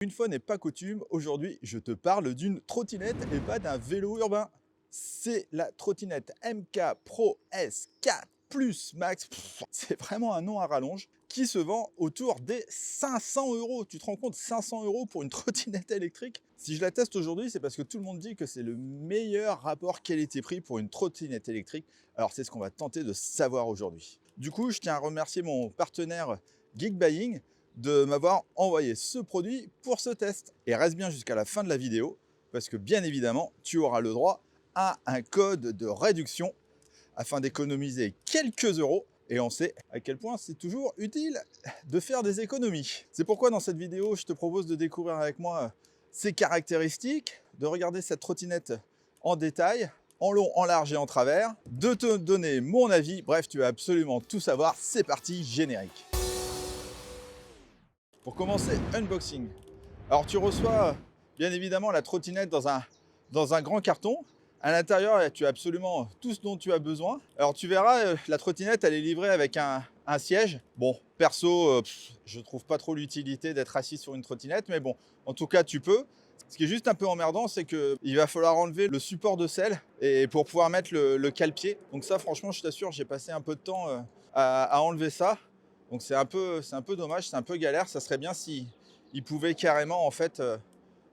Une fois n'est pas coutume, aujourd'hui je te parle d'une trottinette et pas d'un vélo urbain. C'est la trottinette MK Pro S4 Plus Max. C'est vraiment un nom à rallonge qui se vend autour des 500 euros. Tu te rends compte, 500 euros pour une trottinette électrique? Si je la teste aujourd'hui, c'est parce que tout le monde dit que c'est le meilleur rapport qualité-prix pour une trottinette électrique. Alors c'est ce qu'on va tenter de savoir aujourd'hui. Du coup, je tiens à remercier mon partenaire Geekbuying de m'avoir envoyé ce produit pour ce test. Et reste bien jusqu'à la fin de la vidéo, parce que bien évidemment, tu auras le droit à un code de réduction afin d'économiser quelques euros. Et on sait à quel point c'est toujours utile de faire des économies. C'est pourquoi dans cette vidéo, je te propose de découvrir avec moi ses caractéristiques, de regarder cette trottinette en détail, en long, en large et en travers, de te donner mon avis. Bref, tu vas absolument tout savoir. C'est parti, générique. Pour commencer, unboxing. Alors tu reçois bien évidemment la trottinette dans un grand carton. À l'intérieur, tu as absolument tout ce dont tu as besoin. Alors tu verras, la trottinette, elle est livrée avec un siège. Bon, perso, je trouve pas trop l'utilité d'être assis sur une trottinette, mais bon, en tout cas, tu peux. Ce qui est juste un peu emmerdant, c'est qu'il va falloir enlever le support de selle et pour pouvoir mettre le cale-pied. Donc ça, franchement, je t'assure, j'ai passé un peu de temps à enlever ça. Donc c'est un peu dommage, c'est un peu galère. Ça serait bien si ils pouvaient carrément en fait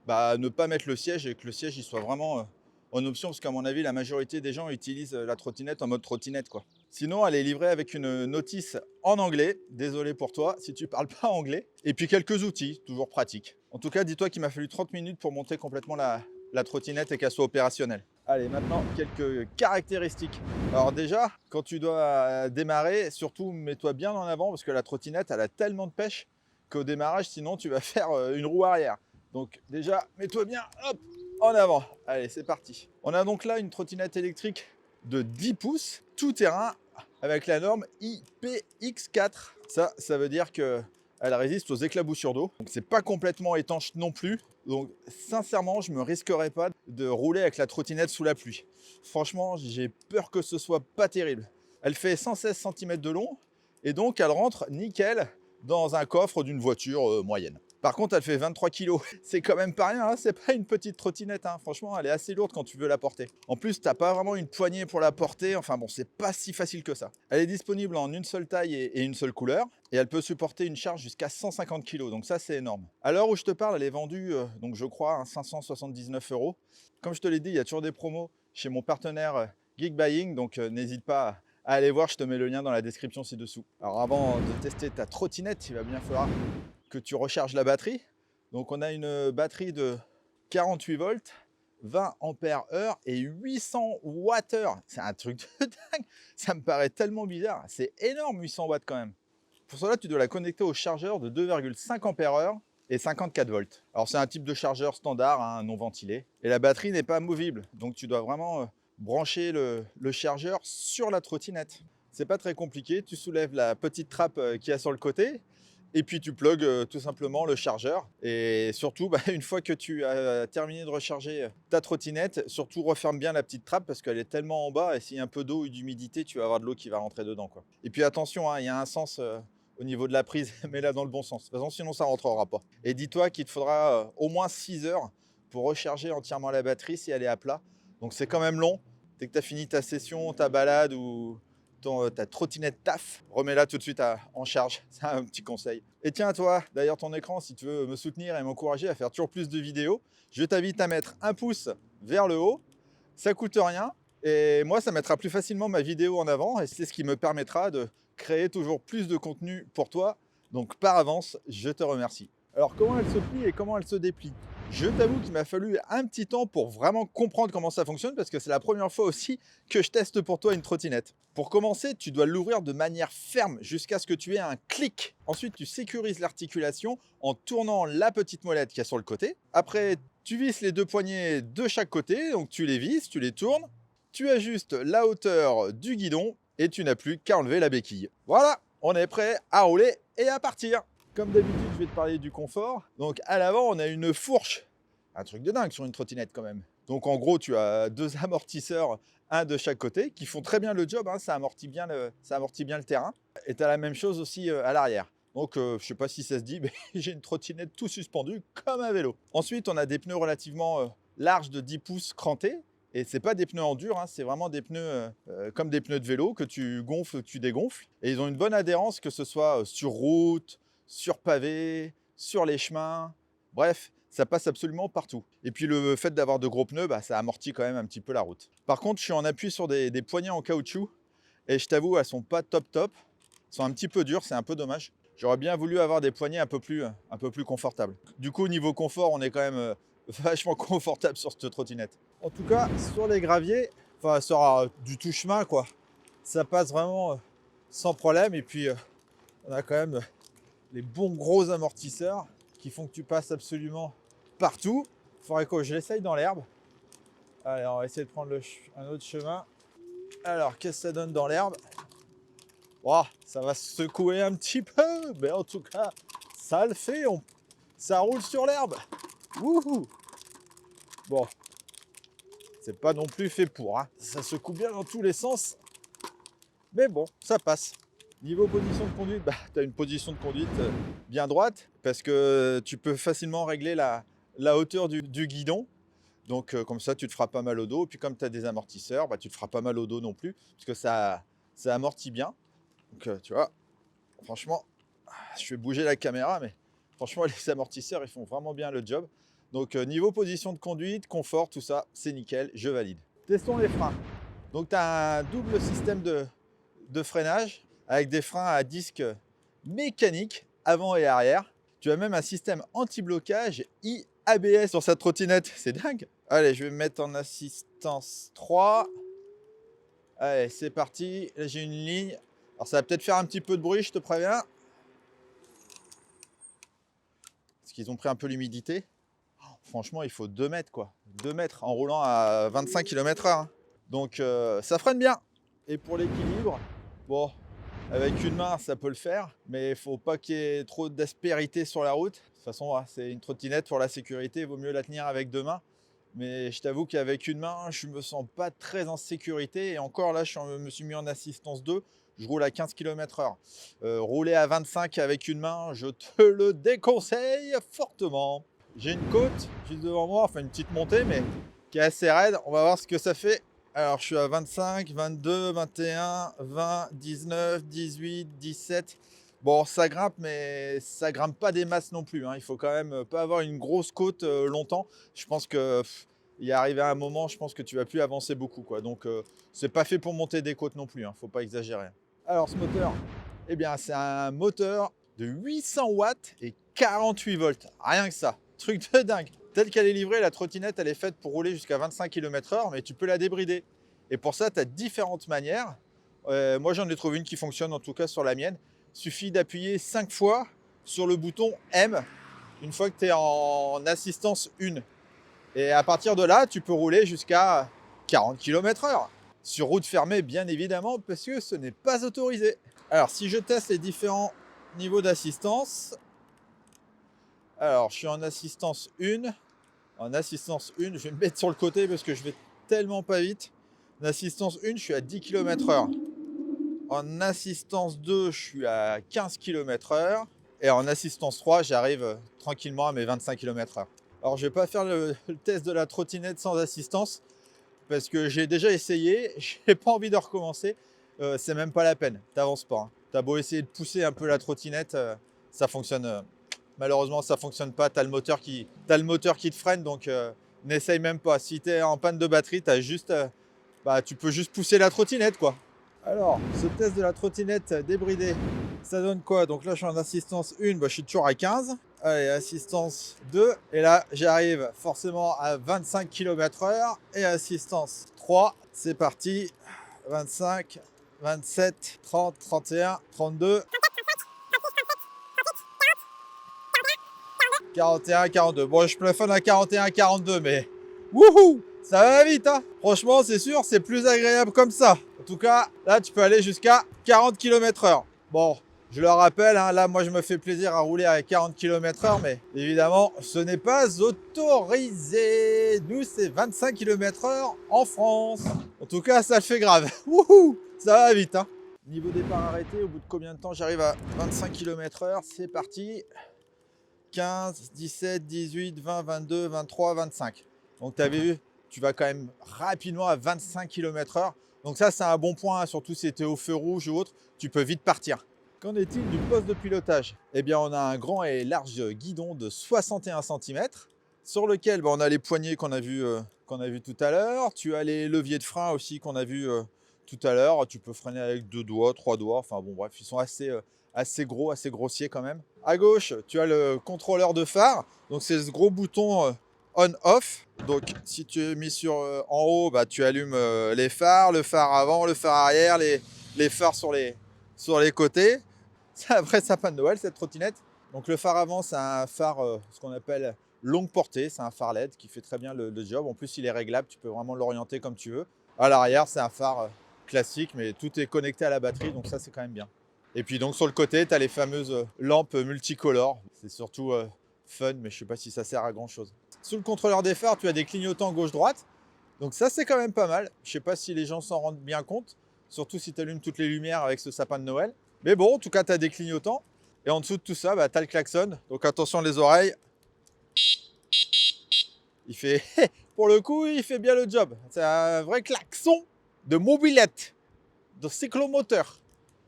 ne pas mettre le siège et que le siège il soit vraiment en option, parce qu'à mon avis la majorité des gens utilisent la trottinette en mode trottinette quoi. Sinon elle est livrée avec une notice en anglais, désolé pour toi si tu parles pas anglais, et puis quelques outils, toujours pratiques. En tout cas dis-toi qu'il m'a fallu 30 minutes pour monter complètement la trottinette et qu'elle soit opérationnelle. Allez, maintenant, quelques caractéristiques. Alors déjà, quand tu dois démarrer, surtout mets-toi bien en avant parce que la trottinette, elle a tellement de pêche qu'au démarrage, sinon tu vas faire une roue arrière. Donc déjà, mets-toi bien, hop, en avant. Allez, c'est parti. On a donc là une trottinette électrique de 10 pouces, tout terrain, avec la norme IPX4. Ça veut dire que elle résiste aux éclaboussures d'eau. Donc c'est pas complètement étanche non plus. Donc sincèrement, je me risquerais pas de rouler avec la trottinette sous la pluie. Franchement, j'ai peur que ce soit pas terrible. Elle fait 116 cm de long et donc elle rentre nickel dans un coffre d'une voiture moyenne. Par contre, elle fait 23 kg. C'est quand même pas rien, hein, c'est pas une petite trottinette. Hein. Franchement, elle est assez lourde quand tu veux la porter. En plus, t'as pas vraiment une poignée pour la porter. Enfin bon, c'est pas si facile que ça. Elle est disponible en une seule taille et une seule couleur. Et elle peut supporter une charge jusqu'à 150 kg. Donc ça, c'est énorme. À l'heure où je te parle, elle est vendue, donc je crois, à 579 euros. Comme je te l'ai dit, il y a toujours des promos chez mon partenaire Geekbuying. Donc n'hésite pas à aller voir. Je te mets le lien dans la description ci-dessous. Alors avant de tester ta trottinette, il va bien falloir que tu recharges la batterie. Donc on a une batterie de 48 volts, 20 ampères heure et 800 watts heure. C'est un truc de dingue. Ça me paraît tellement bizarre. C'est énorme 800 watts quand même. Pour cela, tu dois la connecter au chargeur de 2,5 ampères heure et 54 volts. Alors c'est un type de chargeur standard, hein, non ventilé. Et la batterie n'est pas amovible. Donc tu dois vraiment brancher le chargeur sur la trottinette. C'est pas très compliqué. Tu soulèves la petite trappe qu'il y a sur le côté. Et puis tu plugues tout simplement le chargeur. Et surtout, une fois que tu as terminé de recharger ta trottinette, surtout referme bien la petite trappe parce qu'elle est tellement en bas et s'il y a un peu d'eau ou d'humidité, tu vas avoir de l'eau qui va rentrer dedans, quoi. Et puis attention, hein, il y a un sens au niveau de la prise, mets-la dans le bon sens. De toute façon, sinon ça ne rentrera pas. Et dis-toi qu'il te faudra au moins 6 heures pour recharger entièrement la batterie si elle est à plat. Donc c'est quand même long. Dès que tu as fini ta session, ta balade ou ta trottinette taf, remets-la tout de suite en charge. C'est un petit conseil. Et tiens, toi, derrière ton écran, si tu veux me soutenir et m'encourager à faire toujours plus de vidéos, je t'invite à mettre un pouce vers le haut. Ça coûte rien. Et moi, ça mettra plus facilement ma vidéo en avant. Et c'est ce qui me permettra de créer toujours plus de contenu pour toi. Donc par avance, je te remercie. Alors comment elle se plie et comment elle se déplie? Je t'avoue qu'il m'a fallu un petit temps pour vraiment comprendre comment ça fonctionne parce que c'est la première fois aussi que je teste pour toi une trottinette. Pour commencer, tu dois l'ouvrir de manière ferme jusqu'à ce que tu aies un clic. Ensuite, tu sécurises l'articulation en tournant la petite molette qu'il y a sur le côté. Après, tu visses les deux poignets de chaque côté, donc tu les visses, tu les tournes. Tu ajustes la hauteur du guidon et tu n'as plus qu'à enlever la béquille. Voilà, on est prêt à rouler et à partir. Comme d'habitude, je vais te parler du confort. Donc à l'avant, on a une fourche. Un truc de dingue sur une trottinette quand même. Donc en gros, tu as deux amortisseurs, un de chaque côté, qui font très bien le job. Hein, ça amortit bien le terrain. Et tu as la même chose aussi à l'arrière. Donc, je sais pas si ça se dit, mais j'ai une trottinette tout suspendue comme un vélo. Ensuite, on a des pneus relativement larges de 10 pouces crantés. Et c'est pas des pneus en dur, hein, c'est vraiment des pneus comme des pneus de vélo que tu gonfles, que tu dégonfles. Et ils ont une bonne adhérence, que ce soit sur route, sur pavé, sur les chemins. Bref, ça passe absolument partout. Et puis le fait d'avoir de gros pneus, bah, ça amortit quand même un petit peu la route. Par contre, je suis en appui sur des poignées en caoutchouc. Et je t'avoue, elles sont pas top top. Elles sont un petit peu dures, c'est un peu dommage. J'aurais bien voulu avoir des poignées un peu plus confortables. Du coup, au niveau confort, on est quand même vachement confortable sur cette trottinette. En tout cas, sur les graviers, enfin sur du tout chemin, quoi, ça passe vraiment sans problème. Et puis, on a quand même les bons gros amortisseurs qui font que tu passes absolument partout. Il faudrait que je l'essaye dans l'herbe. Allez, on va essayer de prendre un autre chemin. Alors, qu'est-ce que ça donne dans l'herbe? Oh, ça va secouer un petit peu, mais en tout cas, ça le fait. Ça roule sur l'herbe. Wouhou! Bon, c'est pas non plus fait pour. Hein. Ça secoue bien dans tous les sens. Mais bon, ça passe. Niveau position de conduite, bah, tu as une position de conduite bien droite parce que tu peux facilement régler la hauteur du guidon. Donc comme ça, tu te feras pas mal au dos. Et puis comme tu as des amortisseurs, bah, tu te feras pas mal au dos non plus parce que ça amortit bien. Donc tu vois, franchement, je vais bouger la caméra, mais franchement, les amortisseurs, ils font vraiment bien le job. Donc niveau position de conduite, confort, tout ça, c'est nickel, je valide. Testons les freins. Donc tu as un double système de freinage avec des freins à disque mécanique avant et arrière. Tu as même un système anti-blocage ABS sur cette trottinette, c'est dingue. Allez, je vais me mettre en assistance 3. Allez, c'est parti. Là, j'ai une ligne. Alors, ça va peut-être faire un petit peu de bruit, je te préviens. Parce qu'ils ont pris un peu l'humidité. Franchement, il faut 2 mètres, quoi. 2 mètres en roulant à 25 km/h. Hein. Donc, ça freine bien. Et pour l'équilibre, bon, avec une main, ça peut le faire. Mais il ne faut pas qu'il y ait trop d'aspérité sur la route. De toute façon, c'est une trottinette pour la sécurité. Il vaut mieux la tenir avec 2 mains. Mais je t'avoue qu'avec une main, je ne me sens pas très en sécurité. Et encore là, je me suis mis en assistance 2. Je roule à 15 km/h. Rouler à 25 avec une main, je te le déconseille fortement. J'ai une côte juste devant moi, enfin une petite montée, mais qui est assez raide. On va voir ce que ça fait. Alors, je suis à 25, 22, 21, 20, 19, 18, 17. Bon, ça grimpe, mais ça grimpe pas des masses non plus. Hein. Il faut quand même pas avoir une grosse côte longtemps. Je pense que il est arrivé à un moment, je pense que tu vas plus avancer beaucoup, quoi. Donc, c'est pas fait pour monter des côtes non plus. Hein. Faut pas exagérer. Alors, ce moteur, eh bien, c'est un moteur de 800 watts et 48 volts. Rien que ça. Truc de dingue. Telle qu'elle est livrée, la trottinette, elle est faite pour rouler jusqu'à 25 km/h, mais tu peux la débrider. Et pour ça, tu as différentes manières. Moi, j'en ai trouvé une qui fonctionne, en tout cas sur la mienne. Il suffit d'appuyer 5 fois sur le bouton M, une fois que tu es en assistance 1. Et à partir de là, tu peux rouler jusqu'à 40 km/h. Sur route fermée, bien évidemment, parce que ce n'est pas autorisé. Alors, si je teste les différents niveaux d'assistance, alors, je suis en assistance 1. En assistance 1, je vais me mettre sur le côté parce que je vais tellement pas vite. En assistance 1, je suis à 10 km/h. En assistance 2, je suis à 15 km/h. Et en assistance 3, j'arrive tranquillement à mes 25 km/h. Alors, je vais pas faire le test de la trottinette sans assistance parce que j'ai déjà essayé. J'ai pas envie de recommencer. C'est même pas la peine. T'avances pas. Hein. T'as beau essayer de pousser un peu la trottinette, ça fonctionne. Malheureusement, ça fonctionne pas. T'as le moteur qui te freine, donc n'essaye même pas. Si tu es en panne de batterie, tu peux juste pousser la trottinette, quoi. Alors, ce test de la trottinette débridée, ça donne quoi? Donc là, je suis en assistance 1, je suis toujours à 15. Allez, assistance 2. Et là, j'arrive forcément à 25 km/h. Et assistance 3, c'est parti. 25, 27, 30, 31, 32. 41, 42. Bon, je plafonne à 41, 42, mais wouhou, ça va vite, hein. Franchement, c'est sûr, c'est plus agréable comme ça. En tout cas, là, tu peux aller jusqu'à 40 km/h. Bon, je le rappelle, hein, là, moi, je me fais plaisir à rouler à 40 km/h, mais évidemment, ce n'est pas autorisé. Nous, c'est 25 km/h en France. En tout cas, ça le fait grave. Wouhou, ça va vite, hein. Niveau départ arrêté, au bout de combien de temps j'arrive à 25 km/h? C'est parti. 15, 17, 18, 20, 22, 23, 25. Donc tu as vu, tu vas quand même rapidement à 25 km/h. Donc ça, c'est un bon point, surtout si tu es au feu rouge ou autre, tu peux vite partir. Qu'en est-il du poste de pilotage? Eh bien, on a un grand et large guidon de 61 cm sur lequel on a les poignées qu'on a vu tout à l'heure. Tu as les leviers de frein aussi qu'on a vu tout à l'heure. Tu peux freiner avec 2 doigts, 3 doigts. Enfin bon, bref, ils sont assez gros, assez grossiers quand même. À gauche, tu as le contrôleur de phare. Donc c'est ce gros bouton on-off. Donc si tu es mis en haut, tu allumes les phares, le phare avant, le phare arrière, les phares sur les côtés. C'est un vrai sapin de Noël cette trottinette. Donc le phare avant, c'est un phare, ce qu'on appelle longue portée. C'est un phare LED qui fait très bien le job. En plus, il est réglable, tu peux vraiment l'orienter comme tu veux. À l'arrière, c'est un phare classique, mais tout est connecté à la batterie, donc ça, c'est quand même bien. Et puis donc sur le côté, tu as les fameuses lampes multicolores. C'est surtout fun, mais je ne sais pas si ça sert à grand chose. Sous le contrôleur des phares, tu as des clignotants gauche-droite. Donc ça, c'est quand même pas mal. Je ne sais pas si les gens s'en rendent bien compte, surtout si tu allumes toutes les lumières avec ce sapin de Noël. Mais bon, en tout cas, tu as des clignotants. Et en dessous de tout ça, tu as le klaxon. Donc attention les oreilles. Il fait, pour le coup, il fait bien le job. C'est un vrai klaxon de mobilette, de cyclomoteur.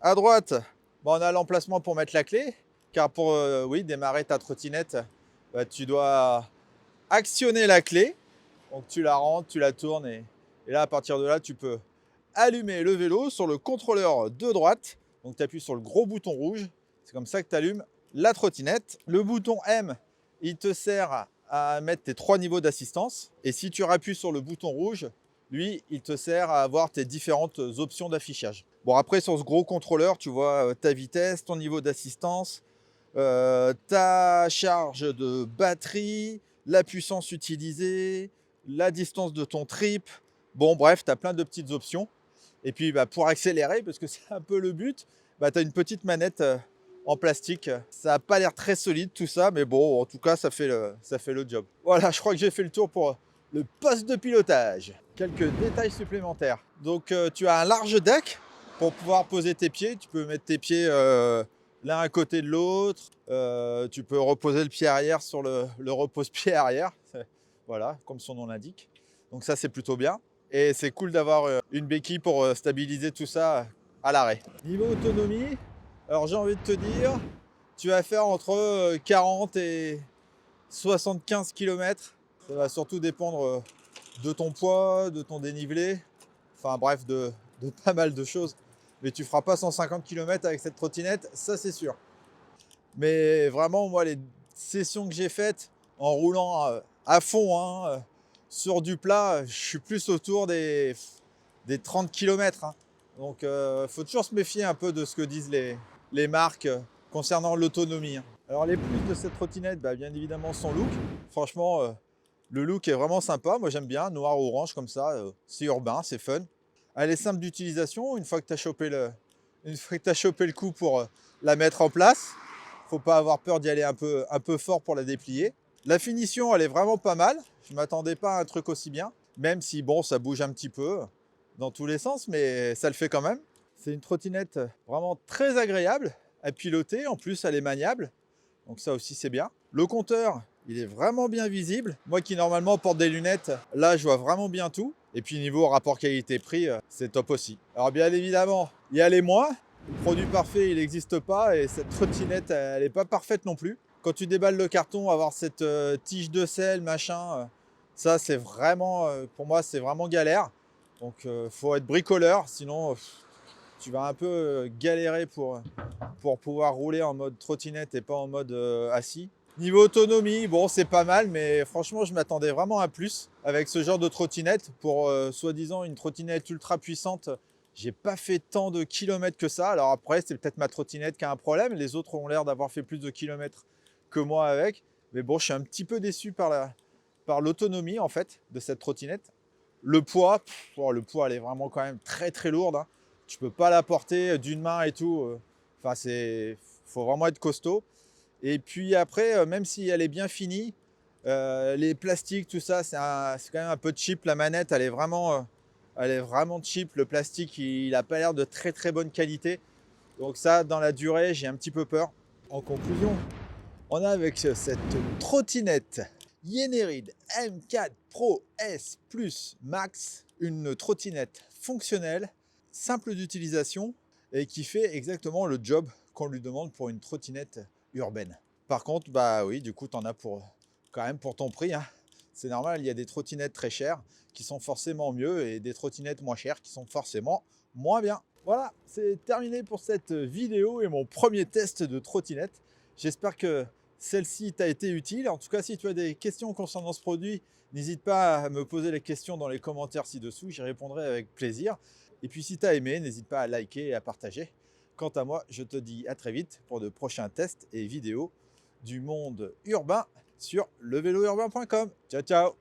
À droite, on a l'emplacement pour mettre la clé. Car pour démarrer ta trottinette, tu dois actionner la clé. Donc tu la rentres, tu la tournes et là, à partir de là, tu peux allumer le vélo sur le contrôleur de droite. Donc tu appuies sur le gros bouton rouge. C'est comme ça que tu allumes la trottinette. Le bouton M, il te sert à mettre tes 3 niveaux d'assistance. Et si tu appuies sur le bouton rouge, lui, il te sert à avoir tes différentes options d'affichage. Bon, après, sur ce gros contrôleur, tu vois ta vitesse, ton niveau d'assistance, ta charge de batterie, la puissance utilisée, la distance de ton trip. Bon, bref, tu as plein de petites options. Et puis, pour accélérer, parce que c'est un peu le but, tu as une petite manette en plastique. Ça n'a pas l'air très solide tout ça, mais bon, en tout cas, ça fait le job. Voilà, je crois que j'ai fait le tour pour le poste de pilotage. Quelques détails supplémentaires. Donc, tu as un large deck pour pouvoir poser tes pieds. Tu peux mettre tes pieds l'un à côté de l'autre. Tu peux reposer le pied arrière sur le repose-pied arrière. Voilà, comme son nom l'indique. Donc ça, c'est plutôt bien. Et c'est cool d'avoir une béquille pour stabiliser tout ça à l'arrêt. Niveau autonomie, alors j'ai envie de te dire, tu vas faire entre 40 et 75 km. Ça va surtout dépendre de ton poids, de ton dénivelé, enfin bref, de pas mal de choses. Mais tu feras pas 150 km avec cette trottinette, ça c'est sûr. Mais vraiment, moi, les sessions que j'ai faites en roulant à fond, sur du plat, je suis plus autour des 30 km. Donc, il faut toujours se méfier un peu de ce que disent les marques concernant l'autonomie. Alors, les plus de cette trottinette, bien évidemment, son look. Franchement, le look est vraiment sympa. Moi, j'aime bien, noir-orange comme ça. C'est urbain, c'est fun. Elle est simple d'utilisation. Une fois que tu as chopé le coup pour la mettre en place, faut pas avoir peur d'y aller un peu fort pour la déplier. La finition, elle est vraiment pas mal. Je m'attendais pas à un truc aussi bien. Même si, bon, ça bouge un petit peu dans tous les sens, mais ça le fait quand même. C'est une trottinette vraiment très agréable à piloter. En plus, elle est maniable. Donc ça aussi, c'est bien. Le compteur, il est vraiment bien visible. Moi qui normalement porte des lunettes, là, je vois vraiment bien tout. Et puis niveau rapport qualité-prix, c'est top aussi. Alors bien évidemment, il y a les moins. Le produit parfait, il n'existe pas et cette trottinette, elle n'est pas parfaite non plus. Quand tu déballes le carton, avoir cette tige de sel, machin, ça c'est vraiment, pour moi, c'est vraiment galère. Donc faut être bricoleur, sinon tu vas un peu galérer pour pouvoir rouler en mode trottinette et pas en mode assis. Niveau autonomie, bon c'est pas mal, mais franchement je m'attendais vraiment à plus avec ce genre de trottinette. Pour soi-disant une trottinette ultra puissante, j'ai pas fait tant de kilomètres que ça. Alors après c'est peut-être ma trottinette qui a un problème, les autres ont l'air d'avoir fait plus de kilomètres que moi avec. Mais bon, je suis un petit peu déçu par l'autonomie en fait de cette trottinette. Le poids, le poids elle est vraiment quand même très très lourde. Tu peux pas la porter d'une main et tout. Enfin, faut vraiment être costaud. Et puis après, même si elle est bien finie, les plastiques, tout ça, c'est quand même un peu cheap. La manette, elle est vraiment Elle est vraiment cheap. Le plastique, il n'a pas l'air de très très bonne qualité. Donc ça, dans la durée, j'ai un petit peu peur. En conclusion, on a avec cette trottinette Yenerid M4 Pro S Plus Max, une trottinette fonctionnelle, simple d'utilisation et qui fait exactement le job qu'on lui demande pour une trottinette urbaine. Par contre, bah oui, du coup, tu en as quand même pour ton prix, hein. C'est normal, il y a des trottinettes très chères qui sont forcément mieux et des trottinettes moins chères qui sont forcément moins bien. Voilà, c'est terminé pour cette vidéo et mon premier test de trottinette. J'espère que celle-ci t'a été utile. En tout cas, si tu as des questions concernant ce produit, n'hésite pas à me poser les questions dans les commentaires ci-dessous, j'y répondrai avec plaisir. Et puis si tu as aimé, n'hésite pas à liker et à partager. Quant à moi, je te dis à très vite pour de prochains tests et vidéos du monde urbain sur levelourbain.com. Ciao, ciao!